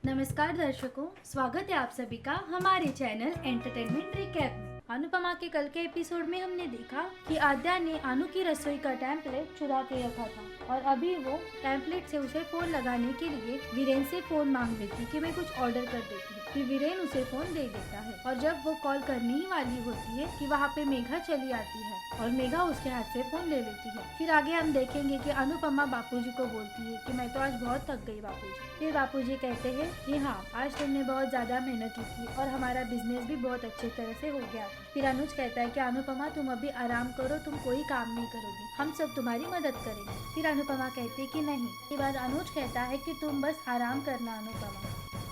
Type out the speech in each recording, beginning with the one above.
नमस्कार दर्शकों, स्वागत है आप सभी का हमारे चैनल एंटरटेनमेंट रिकैप में। अनुपमा के कल के एपिसोड में हमने देखा कि आद्या ने अनु की रसोई का टेम्पलेट चुरा के रखा था और अभी वो टेम्पलेट से उसे फोन लगाने के लिए वीरेन से फोन मांग लेती कि मैं कुछ ऑर्डर कर देती हूँ। फिर वीरेन उसे फोन दे देता है और जब वो कॉल करने ही वाली होती है कि वहाँ पे मेघा चली आती है और मेघा उसके हाथ से फोन ले लेती है। फिर आगे हम देखेंगे कि अनुपमा बापूजी को बोलती है कि मैं तो आज बहुत थक गई बापूजी। फिर बापूजी कहते हैं कि हाँ, आज तुमने बहुत ज्यादा मेहनत की थी और हमारा बिजनेस भी बहुत अच्छी तरह से हो गया। फिर अनुज कहता है कि अनुपमा तुम अभी आराम करो, तुम कोई काम नहीं करोगी, हम सब तुम्हारी मदद करेंगे। फिर अनुपमा कहती है कि नहीं। इसके बाद अनुज कहता है कि तुम बस आराम करना अनुपमा।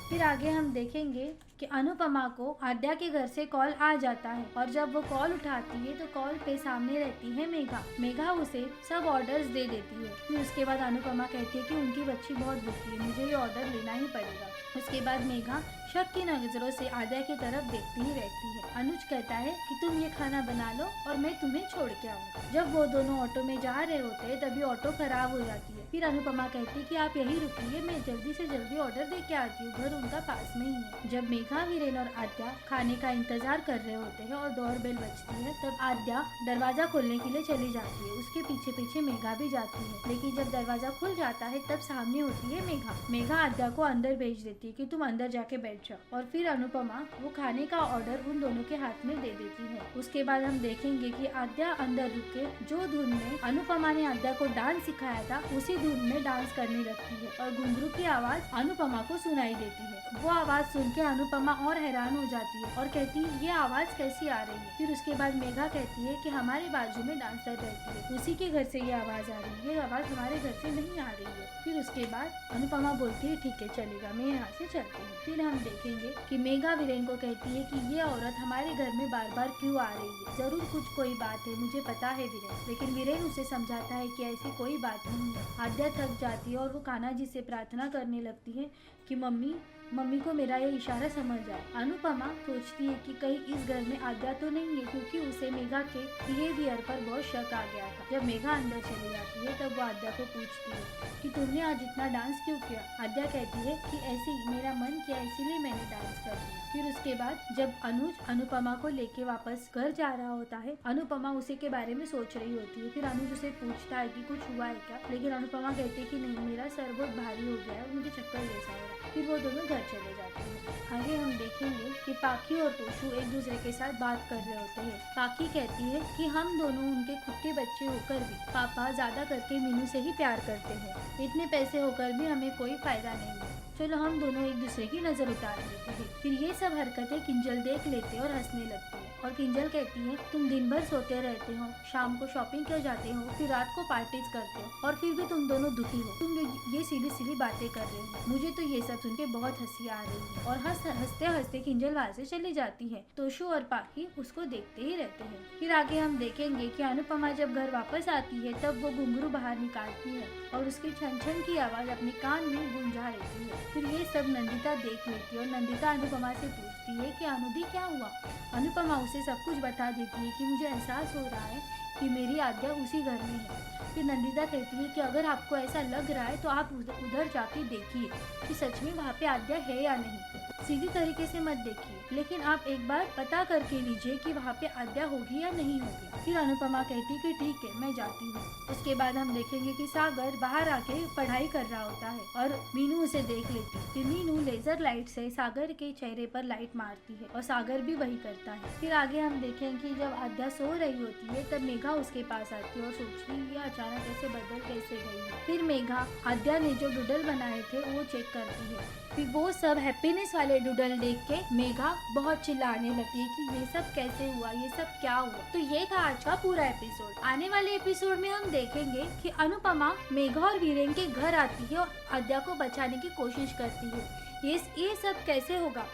फिर आगे हम देखेंगे कि अनुपमा को आद्या के घर से कॉल आ जाता है और जब वो कॉल उठाती है तो कॉल पे सामने रहती है मेघा। मेघा उसे सब ऑर्डर्स दे देती है। फिर उसके बाद अनुपमा कहती है कि उनकी बच्ची बहुत भूखी है, मुझे ये ऑर्डर लेना ही पड़ेगा। उसके बाद मेघा शक की नजरों से आद्या की तरफ देखती ही रहती है। अनुज कहता है कि तुम ये खाना बना लो और मैं तुम्हें छोड़ के आऊँ। जब वो दोनों ऑटो में जा रहे होते हैं तभी ऑटो खराब हो जाती है। फिर अनुपमा कहती है कि आप यही रुकिए, मैं जल्दी से जल्दी ऑर्डर दे के आती हूँ, घर उनका पास में ही है। जब मेघा, वीरेन और आद्या खाने का इंतजार कर रहे होते हैं और डोरबेल बजती है तब आद्या दरवाजा खोलने के लिए चली जाती है। उसके पीछे पीछे मेघा भी जाती है, लेकिन जब दरवाजा खुल जाता है तब सामने होती है मेघा। मेघा आद्या को अंदर भेज देती है कि तुम अंदर जाके बैठ जाओ और फिर अनुपमा वो खाने का ऑर्डर उन दोनों के हाथ में दे देती है। उसके बाद हम देखेंगे कि आद्या अंदर रुक के जो धुन में अनुपमा ने आद्या को डांस सिखाया था उसी धुन में डांस करने लगती है और घुंघरू की आवाज अनुपमा को सुनाई देती है। वो आवाज सुन के अनुपमा और हैरान हो जाती है और कहती है ये आवाज कैसी आ रही है। फिर उसके बाद मेघा कहती है कि हमारे बाजू में डांसर रहती है, उसी के घर से ये आवाज आ रही है, ये आवाज हमारे घर से नहीं आ रही है। फिर उसके बाद अनुपमा बोलती है ठीक है चलेगा, मैं यहाँ से चलती हूँ। फिर हम देखेंगे कि मेघा वीरेन को कहती है कि ये औरत हमारे घर में बार बार क्यों आ रही है, जरूर कुछ कोई बात है, मुझे पता है वीरेन। लेकिन वीरेन उसे समझाता है कि ऐसी कोई बात नहीं है। आद्या थक जाती है और वो कान्हा जी से प्रार्थना करने लगती है कि मम्मी को मेरा ये इशारा समझ आए। अनुपमा सोचती है कि कहीं इस घर में आद्या तो नहीं है, क्योंकि उसे मेघा के बिहेवियर पर बहुत शक आ गया था। जब मेघा अंदर चली जाती है तब वो आद्या को पूछती है कि तुमने आज इतना डांस क्यों किया। आद्या कहती है कि ऐसे ही मेरा मन किया, इसीलिए मैंने डांस कर दिया। फिर उसके बाद जब अनुज अनुपमा को लेके वापस घर जा रहा होता है, अनुपमा उसी के बारे में सोच रही होती है। फिर अनुज उसे पूछता है कि कुछ हुआ है क्या, लेकिन अनुपमा कहती है कि नहीं, मेरा सर बहुत भारी हो गया है और मुझे चक्कर जैसा हो रहा है। फिर वो दोनों घर चले जाते हैं। आगे हम देखेंगे कि पाखी और तोशु एक दूसरे के साथ बात कर रहे होते हैं। पाखी कहती है कि हम दोनों उनके खुद के बच्चे होकर भी पापा ज्यादा करके मीनू से ही प्यार करते हैं, इतने पैसे होकर भी हमें कोई फायदा नहीं है, चलो हम दोनों एक दूसरे की नजर उतार लेते हैं। फिर ये सब हरकतें किंजल देख लेते और हंसने लगती है और किंजल कहती है तुम दिन भर सोते रहते हो, शाम को शॉपिंग कर जाते हो, फिर रात को पार्टीज करते हो और फिर भी तुम दोनों दुखी हो, तुम ये सीधी सीधी बातें कर रहे हो। मुझे तो ये सब सुन के बहुत हंसी आ रही है। और हंसते हंसते किंजल वहाँ से चली जाती है। तोशु और पाखी उसको देखते ही रहते हैं। फिर आगे हम देखेंगे कि अनुपमा जब घर वापस आती है तब वो घुंघरू बाहर निकालती है और उसकी छन छन की आवाज अपने कान में गूंजा रहती है। फिर ये सब नंदिता देख लेती है और नंदिता अनुपमा से पूछती है कि अनुदी क्या हुआ। अनुपमा उसे सब कुछ बता देती है कि मुझे एहसास हो रहा है कि मेरी आद्या उसी घर में है। फिर नंदिता कहती है कि अगर आपको ऐसा लग रहा है तो आप उधर जाके देखिए कि सच में वहाँ पे आद्या है या नहीं। सीधी तरीके से मत देखिए, लेकिन आप एक बार पता करके लीजिए कि वहाँ पे आद्या होगी या नहीं होगी। फिर अनुपमा कहती है कि ठीक है, मैं जाती हूँ। उसके बाद हम देखेंगे कि सागर बाहर आके पढ़ाई कर रहा होता है और मीनू उसे देख लेती है। फिर मीनू लेजर लाइट से सागर के चेहरे पर लाइट मारती है और सागर भी वही करता है। फिर आगे हम देखेंगे कि जब आद्या सो रही होती है तब मेघा उसके पास आती है और सोचती है ये अचानक ऐसे बदल कैसे गई है। फिर मेघा आद्या ने जो डूडल बनाए थे वो चेक करती है। फिर वो सब हैप्पीनेस वाले डूडल देख के मेघा बहुत चिल्लाने लगती है कि ये सब कैसे हुआ, ये सब क्या हुआ। तो ये था आज का पूरा एपिसोड। आने वाले एपिसोड में हम देखेंगे कि अनुपमा मेघा और वीरेन के घर आती है और आद्या को बचाने की कोशिश करती है। ये सब कैसे होगा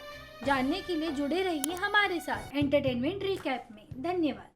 जानने के लिए जुड़े रहिए हमारे साथ एंटरटेनमेंट रिकैप में। धन्यवाद।